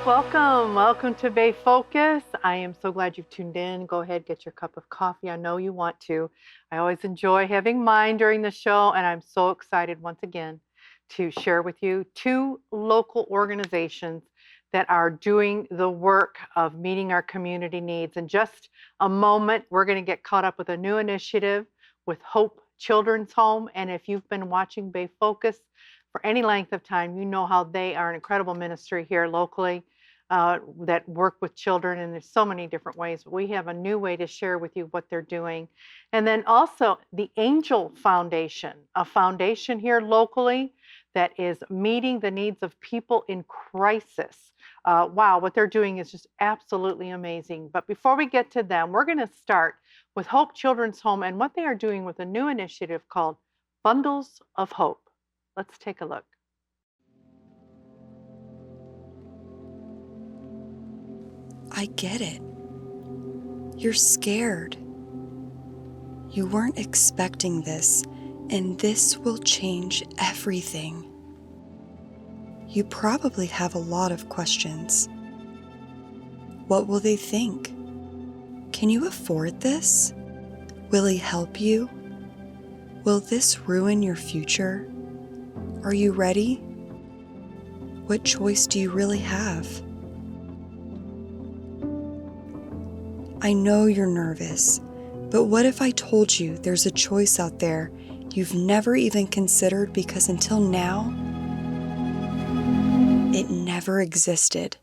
Welcome to Bay Focus. I am so glad you've tuned in. Go ahead, get your cup of coffee. I know you want to. I always enjoy having mine during the show, and I'm so excited once again to share with you two local organizations that are doing the work of meeting our community needs. In just a moment, we're going to get caught up with a new initiative with Hope Children's Home. And if you've been watching Bay Focus for any length of time, you know how they are an incredible ministry here locally that work with children, and there's so many different ways. But we have a new way to share with you what they're doing. And then also the Angel Foundation, a foundation here locally that is meeting the needs of people in crisis. Wow, what they're doing is just absolutely amazing. But before we get to them, we're going to start with Hope Children's Home and what they are doing with a new initiative called Bundles of Hope. Let's take a look. I get it. You're scared. You weren't expecting this, and this will change everything. You probably have a lot of questions. What will they think? Can you afford this? Will he help you? Will this ruin your future? Are you ready? What choice do you really have? I know you're nervous, but what if I told you there's a choice out there you've never even considered because until now, it never existed?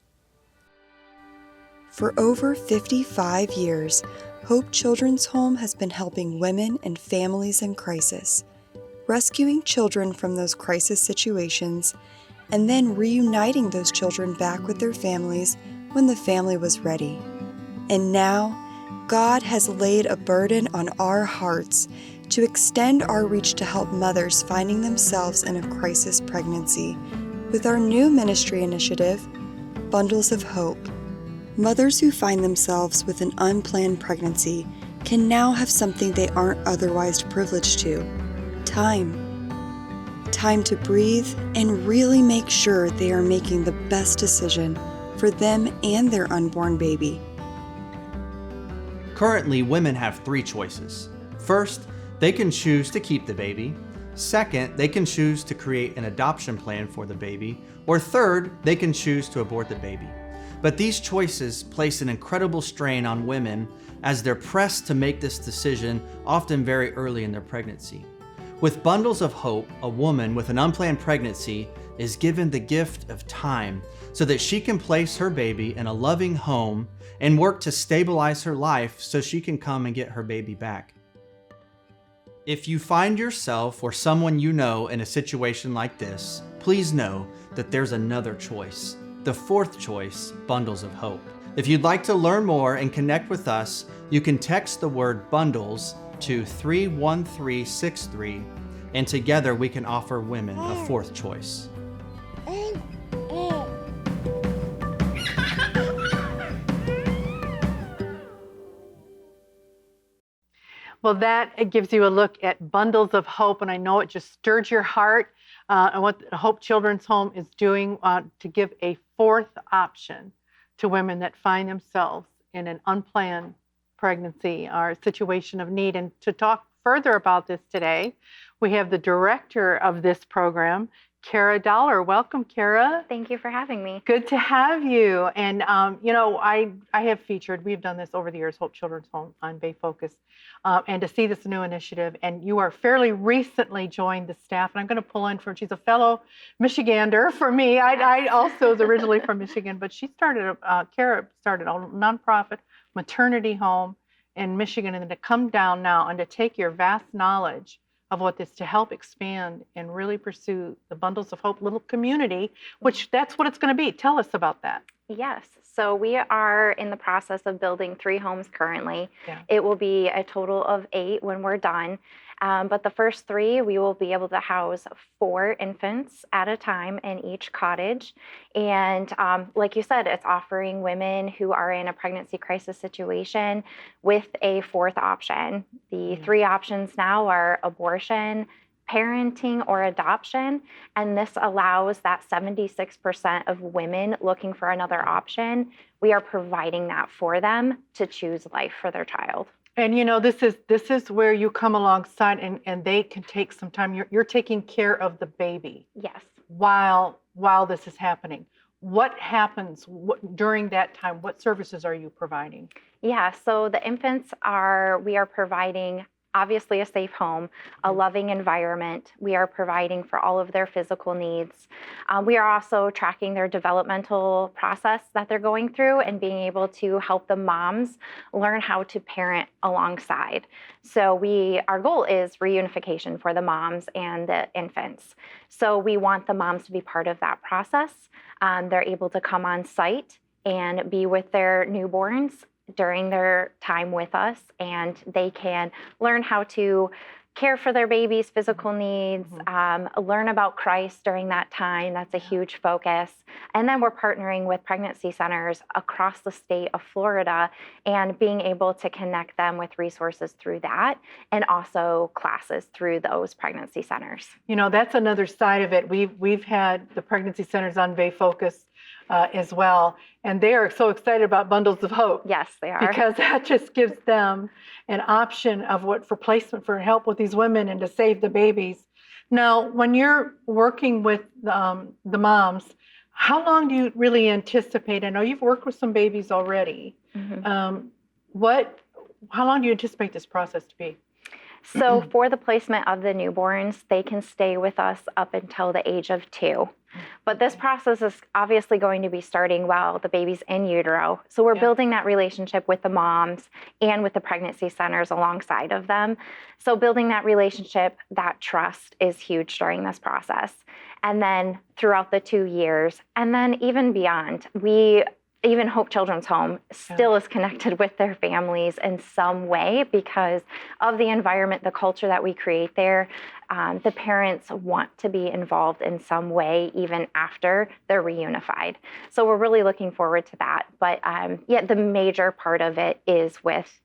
For over 55 years, Hope Children's Home has been helping women and families in crisis, rescuing children from those crisis situations, and then reuniting those children back with their families when the family was ready. And now, God has laid a burden on our hearts to extend our reach to help mothers finding themselves in a crisis pregnancy with our new ministry initiative, Bundles of Hope. Mothers who find themselves with an unplanned pregnancy can now have something they aren't otherwise privileged to: time. Time to breathe and really make sure they are making the best decision for them and their unborn baby. Currently, women have three choices. First, they can choose to keep the baby. Second, they can choose to create an adoption plan for the baby. Or third, they can choose to abort the baby. But these choices place an incredible strain on women as they're pressed to make this decision, often very early in their pregnancy. With Bundles of Hope, a woman with an unplanned pregnancy is given the gift of time so that she can place her baby in a loving home and work to stabilize her life so she can come and get her baby back. If you find yourself or someone you know in a situation like this, please know that there's another choice. The fourth choice, Bundles of Hope. If you'd like to learn more and connect with us, you can text the word bundles to 31363, and together we can offer women a fourth choice. Well, that gives you a look at Bundles of Hope, and I know it just stirred your heart and what Hope Children's Home is doing to give a fourth option to women that find themselves in an unplanned pregnancy or a situation of need. And to talk further about this today, we have the director of this program, Kara Dollar. Welcome, Kara. Thank you for having me. Good to have you. And, I have featured, we've done this over the years, Hope Children's Home on Bay Focus, and to see this new initiative. And you are fairly recently joined the staff. And I'm going to pull in she's a fellow Michigander for me. I also was originally from Michigan, but Kara started a nonprofit maternity home in Michigan, and then to come down now and to take your vast knowledge of what this to help expand and really pursue the Bundles of Hope little community, which that's what it's going to be. Tell us about that. Yes. So we are in the process of building 3 homes currently. Yeah. It will be a total of 8 when we're done. But the first 3, we will be able to house 4 infants at a time in each cottage. And like you said, it's offering women who are in a pregnancy crisis situation with a fourth option. The 3 options now are abortion, parenting or adoption, and this allows that 76% of women looking for another option. We are providing that for them to choose life for their child. And this is where you come alongside and they can take some time. You're taking care of the baby Yes. while this is happening. What happens during that time? What services are you providing? Yeah, so the infants we are providing obviously a safe home, a loving environment. We are providing for all of their physical needs. We are also tracking their developmental process that they're going through and being able to help the moms learn how to parent alongside. So our goal is reunification for the moms and the infants. So we want the moms to be part of that process. They're able to come on site and be with their newborns during their time with us, and they can learn how to care for their baby's physical needs, learn about Christ during that time. That's a huge focus. And then we're partnering with pregnancy centers across the state of Florida and being able to connect them with resources through that, and also classes through those pregnancy centers. That's another side of it. We've had the pregnancy centers on Bay Focus as well, and they are so excited about Bundles of Hope. Yes, they are. Because that just gives them an option of for placement for help with these women and to save the babies. Now, when you're working with the moms, how long do you really anticipate? I know you've worked with some babies already. How long do you anticipate this process to be? So for the placement of the newborns, they can stay with us up until the age of 2. But this process is obviously going to be starting while the baby's in utero. So we're building that relationship with the moms and with the pregnancy centers alongside of them. So building that relationship, that trust is huge during this process. And then throughout the 2 years, and then even beyond, even Hope Children's Home still is connected with their families in some way because of the environment, the culture that we create there. The parents want to be involved in some way even after they're reunified. So we're really looking forward to that. But the major part of it is with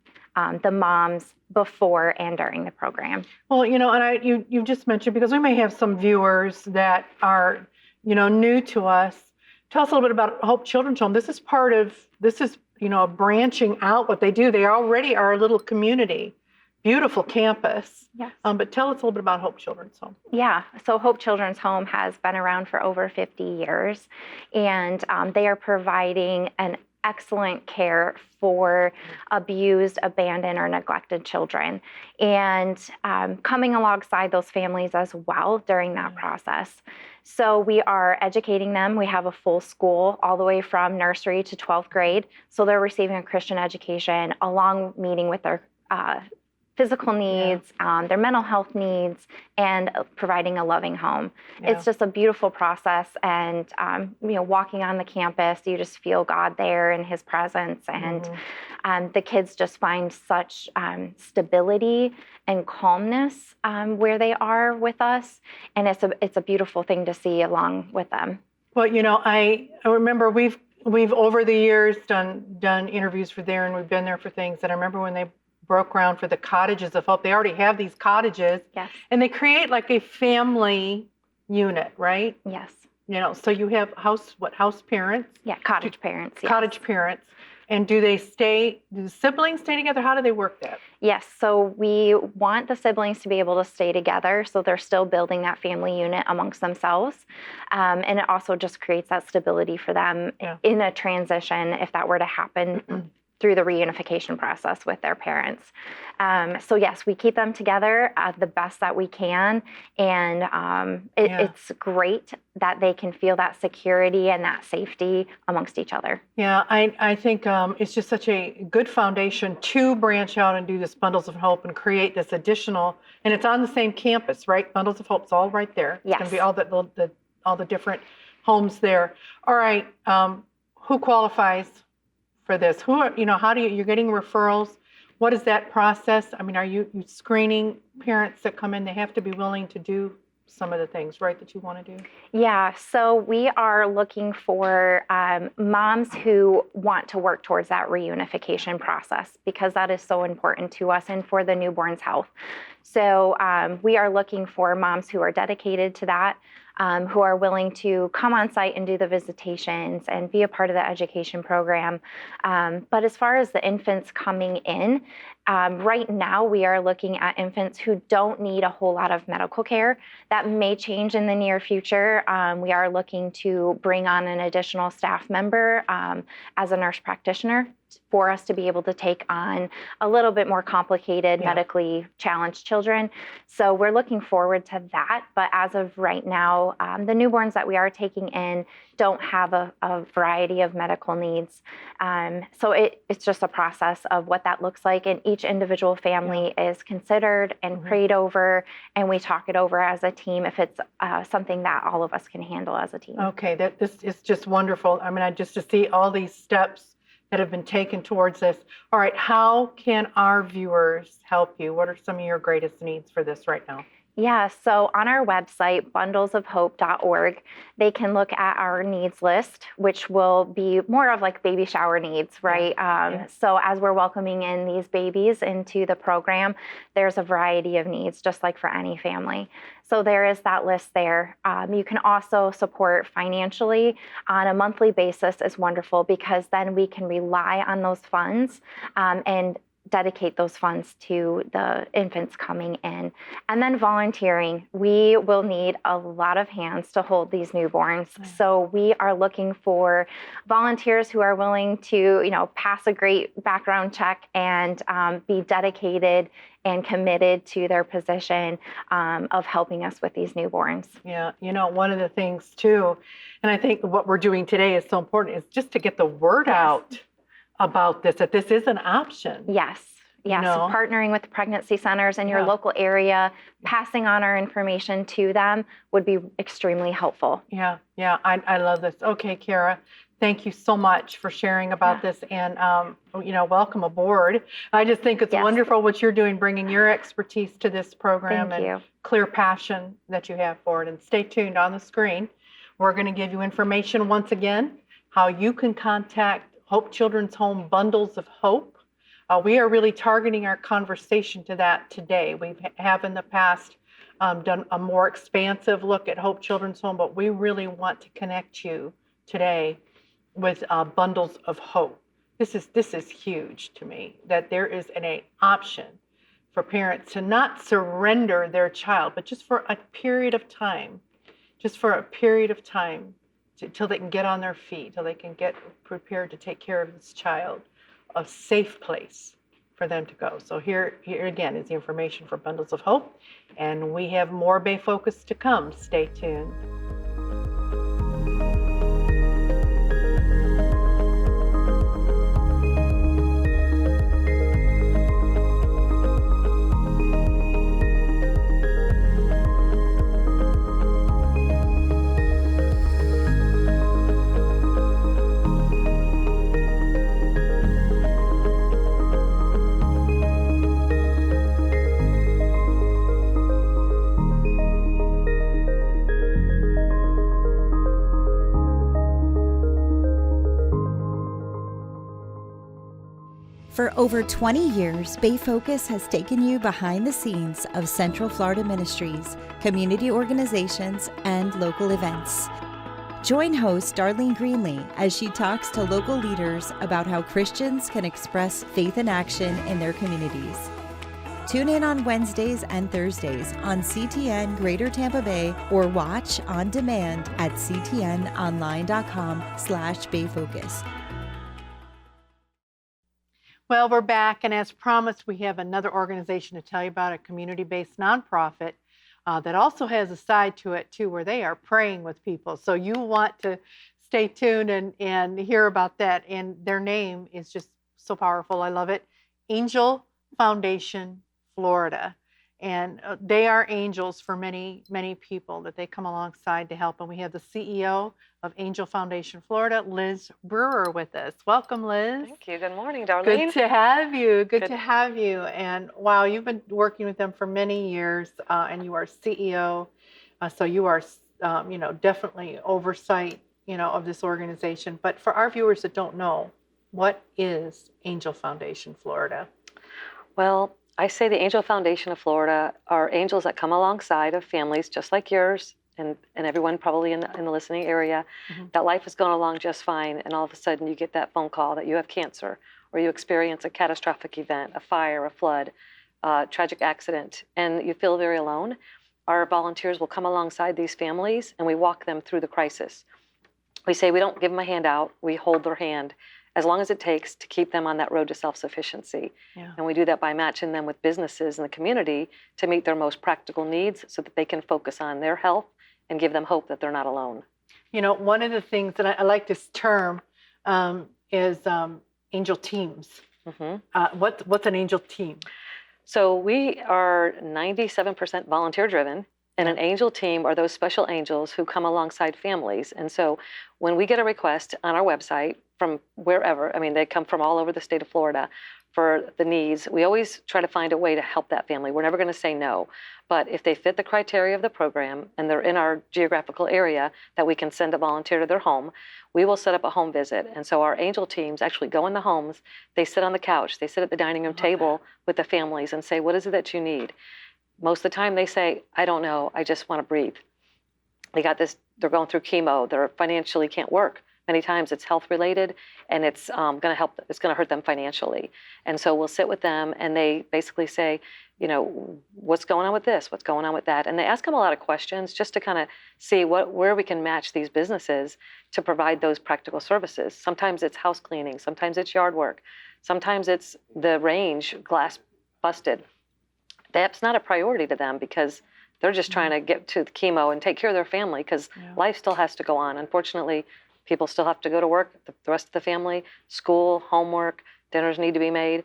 the moms before and during the program. Well, and you just mentioned, because we may have some viewers that are, new to us. Tell us a little bit about Hope Children's Home. This is branching out what they do. They already are a little community, beautiful campus. Yes. But tell us a little bit about Hope Children's Home. Yeah, so Hope Children's Home has been around for over 50 years, and they are providing an excellent care for abused, abandoned, or neglected children, and coming alongside those families as well during that process. So we are educating them. We have a full school all the way from nursery to 12th grade. So they're receiving a Christian education along meeting with their physical needs, their mental health needs, and providing a loving home. It's just a beautiful process, and walking on the campus, you just feel God there and His presence, and the kids just find such stability and calmness where they are with us, and it's a beautiful thing to see along with them. Well, I remember we've over the years done interviews for there, and we've been there for things. And I remember when they broke ground for the cottages of hope. They already have these cottages, and they create like a family unit, right? Yes. So you have house parents? Yeah, cottage parents. Yes. Cottage parents. And do the siblings stay together? How do they work that? Yes, so we want the siblings to be able to stay together, so they're still building that family unit amongst themselves. And it also just creates that stability for them in a transition if that were to happen through the reunification process with their parents. So yes, we keep them together the best that we can, and it's great that they can feel that security and that safety amongst each other. Yeah, I think it's just such a good foundation to branch out and do this Bundles of Hope and create this additional, and it's on the same campus, right? Bundles of Hope's all right there. Yes. It's going to be all the different homes there. All right, who qualifies for this? How do you're getting referrals? What is that process? I mean, are you screening parents that come in? They have to be willing to do some of the things, right, that you want to do? Yeah, so we are looking for moms who want to work towards that reunification process because that is so important to us and for the newborn's health. So we are looking for moms who are dedicated to that, who are willing to come on site and do the visitations and be a part of the education program. But as far as the infants coming in, right now we are looking at infants who don't need a whole lot of medical care. That may change in the near future. We are looking to bring on an additional staff member as a nurse practitioner for us to be able to take on a little bit more complicated medically challenged children. So we're looking forward to that. But as of right now, the newborns that we are taking in don't have a variety of medical needs. So it's just a process of what that looks like. And each individual family is considered and prayed over, and we talk it over as a team if it's something that all of us can handle as a team. Okay, this is just wonderful. I mean, just to see all these steps that have been taken towards this. All right, how can our viewers help you? What are some of your greatest needs for this right now? Yeah, so on our website, bundlesofhope.org, they can look at our needs list, which will be more of like baby shower needs, right? So as we're welcoming in these babies into the program, there's a variety of needs, just like for any family. So there is that list there. You can also support financially on a monthly basis is wonderful because then we can rely on those funds and dedicate those funds to the infants coming in. And then volunteering. We will need a lot of hands to hold these newborns. So we are looking for volunteers who are willing to, pass a great background check and be dedicated and committed to their position of helping us with these newborns. Yeah, one of the things too, and I think what we're doing today is so important, is just to get the word out about this, that this is an option. Yes. Partnering with pregnancy centers in your local area, passing on our information to them would be extremely helpful. I love this. Okay, Kara, thank you so much for sharing about this, and welcome aboard. I just think it's wonderful what you're doing, bringing your expertise to this program and clear passion that you have for it. And stay tuned on the screen. We're going to give you information once again, how you can contact Hope Children's Home Bundles of Hope. We are really targeting our conversation to that today. We have in the past done a more expansive look at Hope Children's Home, but we really want to connect you today with Bundles of Hope. This is huge to me, that there is an option for parents to not surrender their child, but just for a period of time, till they can get on their feet, till they can get prepared to take care of this child, a safe place for them to go. So here again is the information for Bundles of Hope, and we have more Bay Focus to come. Stay tuned. For over 20 years, Bay Focus has taken you behind the scenes of Central Florida ministries, community organizations, and local events. Join host Darlene Greenlee as she talks to local leaders about how Christians can express faith in action in their communities. Tune in on Wednesdays and Thursdays on CTN Greater Tampa Bay or watch on demand at ctnonline.com/bayfocus. Well, we're back, and as promised, we have another organization to tell you about, a community-based nonprofit that also has a side to it too, where they are praying with people. So you want to stay tuned and hear about that. And their name is just so powerful. I love it. Angel Foundation Florida. And they are angels for many, many people that they come alongside to help. And we have the CEO of Angel Foundation Florida, Liz Brewer, with us. Welcome, Liz. Thank you. Good morning, Darlene. Good to have you. Good to have you. And wow, you've been working with them for many years, and you are CEO So you are, definitely oversight, of this organization. But for our viewers that don't know, what is Angel Foundation Florida? Well, I say the Angel Foundation of Florida are angels that come alongside of families just like yours and everyone probably in the listening area, that life is going along just fine, and all of a sudden you get that phone call that you have cancer, or you experience a catastrophic event, a fire, a flood, tragic accident, and you feel very alone. Our volunteers will come alongside these families and we walk them through the crisis. We say we don't give them a handout, we hold their hand as long as it takes to keep them on that road to self-sufficiency. Yeah. And we do that by matching them with businesses in the community to meet their most practical needs so that they can focus on their health and give them hope that they're not alone. One of the things that I like this term is angel teams. What's an angel team? So we are 97% volunteer driven. And an angel team are those special angels who come alongside families. And so when we get a request on our website from wherever, I mean, they come from all over the state of Florida for the needs, we always try to find a way to help that family. We're never going to say no. But if they fit the criteria of the program and they're in our geographical area that we can send a volunteer to their home, we will set up a home visit. And so our angel teams actually go in the homes, they sit on the couch, they sit at the dining room table with the families and say, what is it that you need? Most of the time they say, I don't know, I just want to breathe. They got this, they're going through chemo, they're financially can't work. Many times it's health related and it's going to hurt them financially. And so we'll sit with them and they basically say, what's going on with this? What's going on with that? And they ask them a lot of questions just to kind of see where we can match these businesses to provide those practical services. Sometimes it's house cleaning, sometimes it's yard work, sometimes it's the range glass busted. That's not a priority to them because they're just trying to get to the chemo and take care of their family because life still has to go on. Unfortunately, people still have to go to work, the rest of the family, school, homework, dinners need to be made.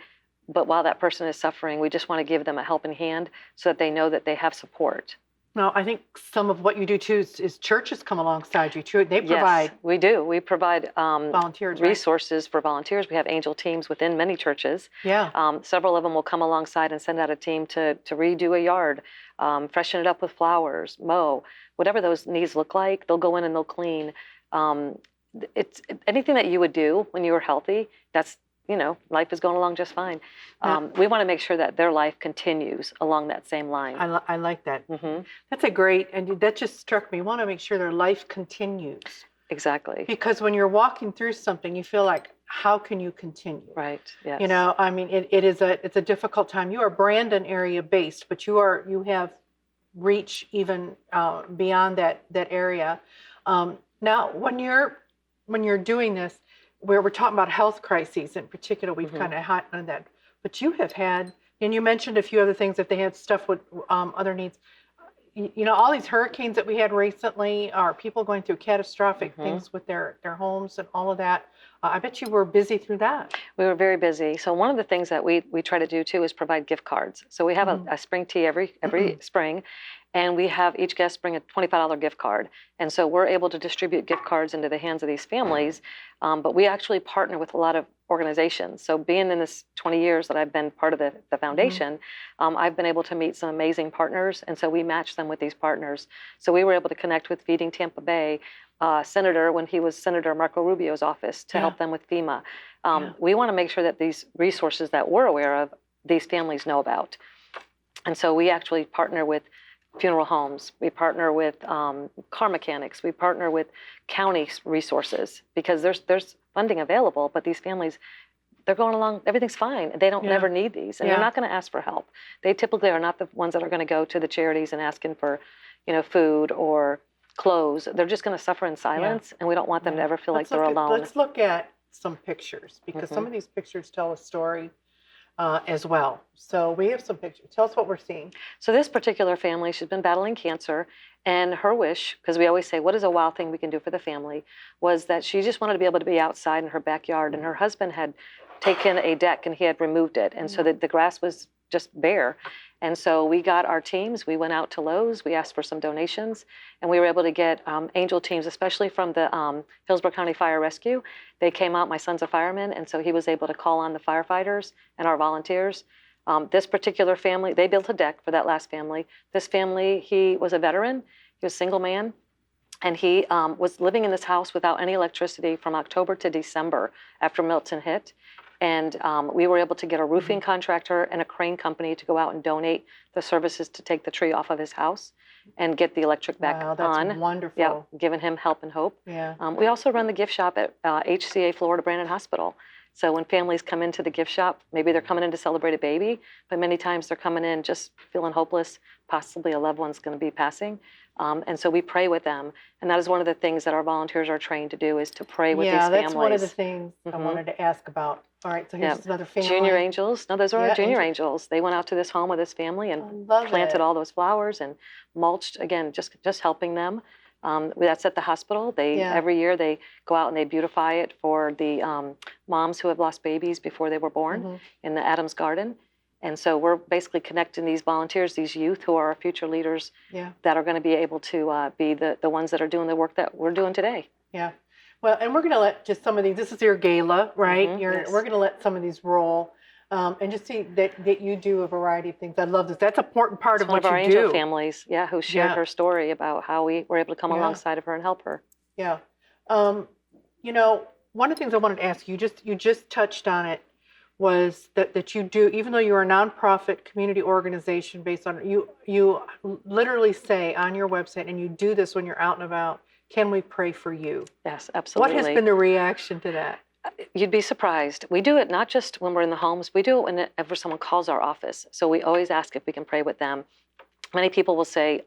But while that person is suffering, we just want to give them a helping hand so that they know that they have support. No, I think some of what you do too is churches come alongside you too. They provide. Yes, we do. We provide volunteers, right? Resources for volunteers. We have angel teams within many churches. Yeah. Several of them will come alongside and send out a team to redo a yard, freshen it up with flowers, mow, whatever those needs look like. They'll go in and they'll clean. It's anything that you would do when you were healthy. That's life is going along just fine. We want to make sure that their life continues along that same line. I like that. That's a great, and that just struck me. We want to make sure their life continues. Exactly. Because when you're walking through something, you feel like, how can you continue? Right. Yes. It's a difficult time. You are Brandon area based, but you have reach even beyond that area. Now, when you're doing this, where we're talking about health crises in particular, we've kind of hot on that. But you have had, and you mentioned a few other things, if they had stuff with other needs. All these hurricanes that we had recently are people going through catastrophic things with their homes and all of that. I bet you were busy through that. We were very busy. So one of the things that we try to do too is provide gift cards. So we have a spring tea every spring, and we have each guest bring a $25 gift card. And so we're able to distribute gift cards into the hands of these families. But we actually partner with a lot of organizations. So being in this 20 years that I've been part of the foundation, I've been able to meet some amazing partners. And so we match them with these partners. So we were able to connect with Feeding Tampa Bay, Senator, when he was Senator Marco Rubio's office, to help them with FEMA. We want to make sure that these resources that we're aware of, these families know about. And so we actually partner with funeral homes. We partner with car mechanics. We partner with county resources because there's funding available, but these families, they're going along, everything's fine. They don't never need these, and they're not going to ask for help. They typically are not the ones that are going to go to the charities and asking for, food or clothes. They're just going to suffer in silence, and we don't want them to ever feel like they're alone. Let's look at some pictures because some of these pictures tell a story as well. So we have some pictures. Tell us what we're seeing. So this particular family, she's been battling cancer, and her wish, because we always say, what is a wild thing we can do for the family, was that she just wanted to be able to be outside in her backyard, and her husband had taken a deck and he had removed it, and so the grass was just bare. And so we got our teams, we went out to Lowe's, we asked for some donations, and we were able to get angel teams, especially from the Hillsborough County Fire Rescue. They came out, my son's a fireman, and so he was able to call on the firefighters and our volunteers. This particular family, they built a deck for that last family. This family, he was a veteran. He was a single man. And he was living in this house without any electricity from October to December after Milton hit. And we were able to get a roofing contractor and a crane company to go out and donate the services to take the tree off of his house and get the electric back Wow, that's on. wonderful. Yeah, giving him help and hope. Yeah. We also run the gift shop at HCA Florida Brandon Hospital. So when families come into the gift shop, maybe they're coming in to celebrate a baby, but many times they're coming in just feeling hopeless, possibly a loved one's going to be passing. And so we pray with them. And that is one of the things that our volunteers are trained to do, is to pray with these families. Yeah, that's one of the things I wanted to ask about. All right, so here's another family. Junior angels. No, those are Yeah, our junior angel- angels. They went out to this home with this family I and love planted it. all those flowers and mulched, again, just helping them. That's at the hospital. Every year they go out and they beautify it for the moms who have lost babies before they were born in the Adams Garden. And so we're basically connecting these volunteers, these youth who are our future leaders, that are going to be able to be the ones that are doing the work that we're doing today. Yeah. Well, and we're going to let just some of these, this is your gala, right? Yes. We're going to let some of these roll and just see that you do a variety of things. I love this. That's an important part of One what of our you angel do. families, who shared her story about how we were able to come Yeah. alongside of her and help her. Yeah. You know, one of the things I wanted to ask you, you just touched on it, was that you do, even though you're a nonprofit community organization based on, you literally say on your website, and you do this when you're out and about, can we pray for you? Yes, absolutely. What has been the reaction to that? You'd be surprised. We do it not just when we're in the homes, we do it whenever someone calls our office. So we always ask if we can pray with them. Many people will say,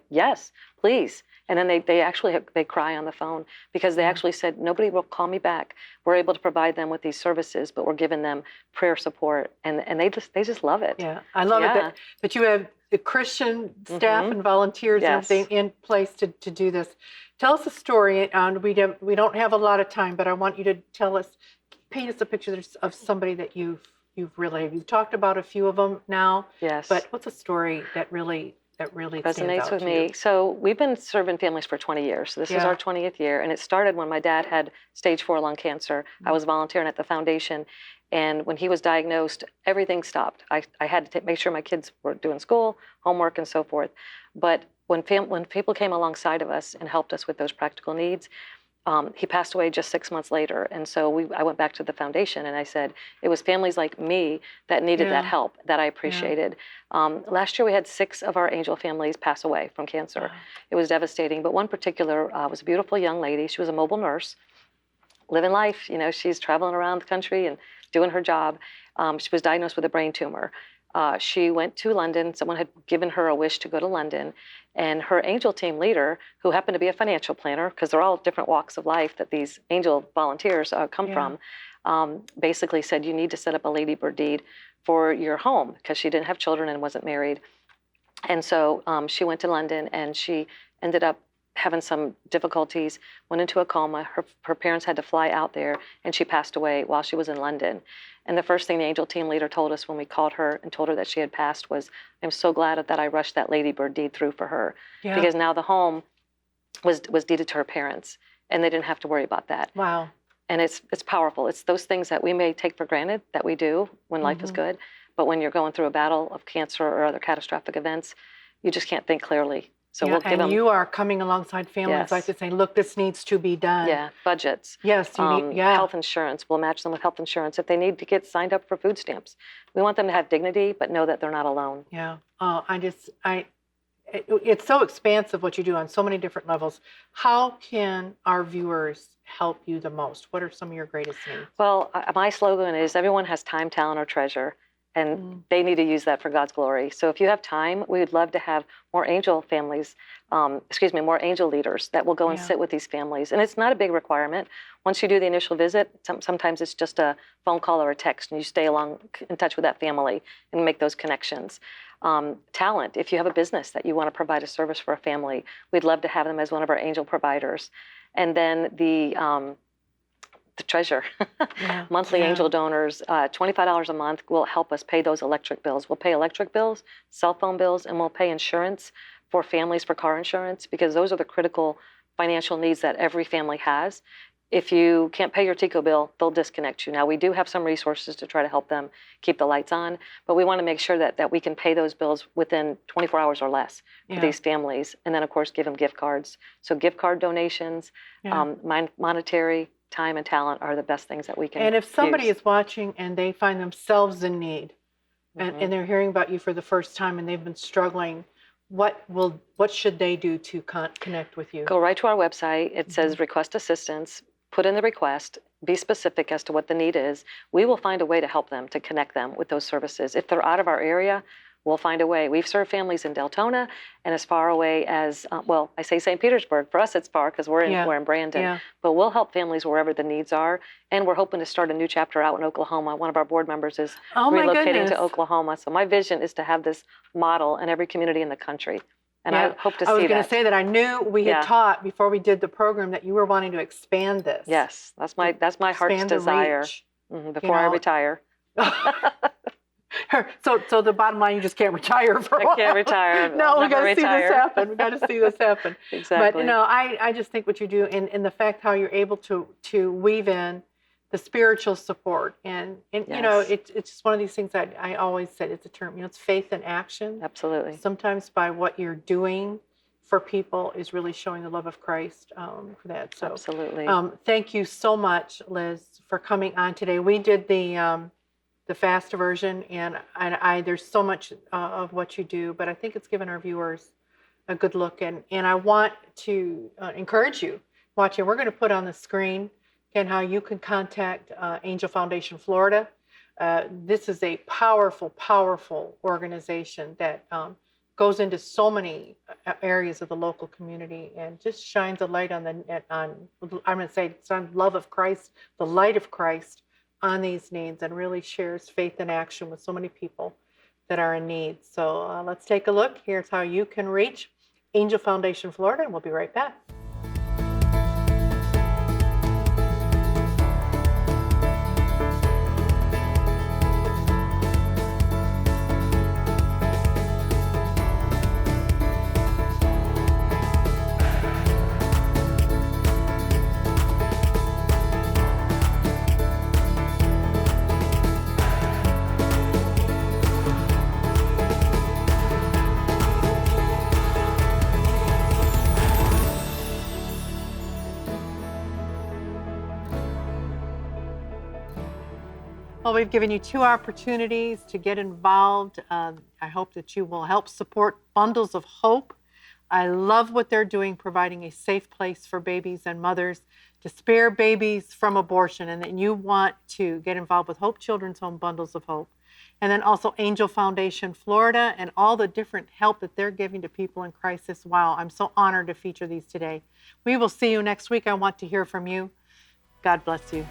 yes, please. And then they actually they cry on the phone because they actually said, nobody will call me back. We're able to provide them with these services, but we're giving them prayer support, and they just love it. Yeah, I love it that you have the Christian staff and volunteers and everything in place to do this. Tell us a story, and we don't have a lot of time, but I want you to paint us a picture of somebody that you've talked about a few of them now. Yes. But what's a story that really resonates with me? So we've been serving families for 20 years. So this is our 20th year, and it started when my dad had stage 4 lung cancer. I was volunteering at the foundation, and when he was diagnosed, everything stopped. I had to make sure my kids were doing school, homework, and so forth. But when people came alongside of us and helped us with those practical needs, he passed away just 6 months later. And so I went back to the foundation and I said, it was families like me that needed that help that I appreciated. Last year we had 6 of our angel families pass away from cancer. Wow. It was devastating. But one particular was a beautiful young lady. She was a mobile nurse, living life. You know, she's traveling around the country and doing her job. She was diagnosed with a brain tumor. She went to London. Someone had given her a wish to go to London. And her angel team leader, who happened to be a financial planner, because they're all different walks of life that these angel volunteers come from, basically said, you need to set up a ladybird deed for your home, because she didn't have children and wasn't married. And so she went to London, and she ended up having some difficulties, went into a coma. Her parents had to fly out there, and she passed away while she was in London. And the first thing the angel team leader told us when we called her and told her that she had passed was, I'm so glad that I rushed that ladybird deed through for her, because now the home was deeded to her parents, and they didn't have to worry about that. Wow. And it's powerful. It's those things that we may take for granted that we do when life is good, but when you're going through a battle of cancer or other catastrophic events, you just can't think clearly. So we'll give them, you are coming alongside families like this, saying, look, this needs to be done. Yeah, budgets. Yes, you need, health insurance. We'll match them with health insurance if they need to get signed up for food stamps. We want them to have dignity, but know that they're not alone. Yeah. It's so expansive what you do on so many different levels. How can our viewers help you the most? What are some of your greatest needs? Well, my slogan is everyone has time, talent, or treasure. And they need to use that for God's glory. So if you have time, we would love to have more angel families, more angel leaders that will go and sit with these families. And it's not a big requirement. Once you do the initial visit, sometimes it's just a phone call or a text, and you stay in touch with that family and make those connections. Talent, if you have a business that you want to provide a service for a family, we'd love to have them as one of our angel providers. And then the treasure. Monthly angel donors, $25 a month will help us pay those electric bills. We'll pay electric bills, cell phone bills, and we'll pay insurance for families for car insurance, because those are the critical financial needs that every family has. If you can't pay your TICO bill, they'll disconnect you. Now, we do have some resources to try to help them keep the lights on, but we want to make sure that we can pay those bills within 24 hours or less for Yeah. these families. And then, of course, give them gift cards. So gift card donations, Yeah. monetary, time, and talent are the best things that we can And if somebody use. is watching and they find themselves in need, Mhm. and they're hearing about you for the first time and they've been struggling, what should they do to connect with you? Go right to our website. It says request assistance. Put in the request. Be specific as to what the need is. We will find a way to help them, to connect them with those services. If they're out of our area, we'll find a way. We've served families in Deltona and as far away as, well, I say St. Petersburg. For us, it's far because we're in Brandon. Yeah. But we'll help families wherever the needs are. And we're hoping to start a new chapter out in Oklahoma. One of our board members is Oh my relocating goodness. to Oklahoma. So my vision is to have this model in every community in the country. And Yeah. I hope to see I was that. going to say that I knew we had Yeah. taught before we did the program that you were wanting to expand this. Yes, that's my heart's Expand the desire. reach. Before I know. retire. So the bottom line, you just can't retire for a while. I can't retire. No, I'll we got never to see this retire. happen. We got to see this happen. Exactly. But I just think what you do, and the fact how you're able to weave in the spiritual support, and Yes. it's just one of these things that I always said, it's a term, it's faith in action. Absolutely. Sometimes by what you're doing for people is really showing the love of Christ for that. So Absolutely. thank you so much, Liz, for coming on today. We did the fast version, and I there's so much of what you do, but I think it's given our viewers a good look, and I want to encourage you watching. We're going to put on the screen again how you can contact Angel Foundation Florida. This is a powerful organization that goes into so many areas of the local community and just shines a light on I'm going to say it's on love of Christ, the light of Christ on these needs, and really shares faith in action with so many people that are in need. So let's take a look. Here's how you can reach Angel Foundation Florida, and we'll be right back. Well, we've given you 2 opportunities to get involved. I hope that you will help support Bundles of Hope. I love what they're doing, providing a safe place for babies and mothers to spare babies from abortion. And then you want to get involved with Hope Children's Home Bundles of Hope. And then also Angel Foundation Florida and all the different help that they're giving to people in crisis. Wow, I'm so honored to feature these today. We will see you next week. I want to hear from you. God bless you.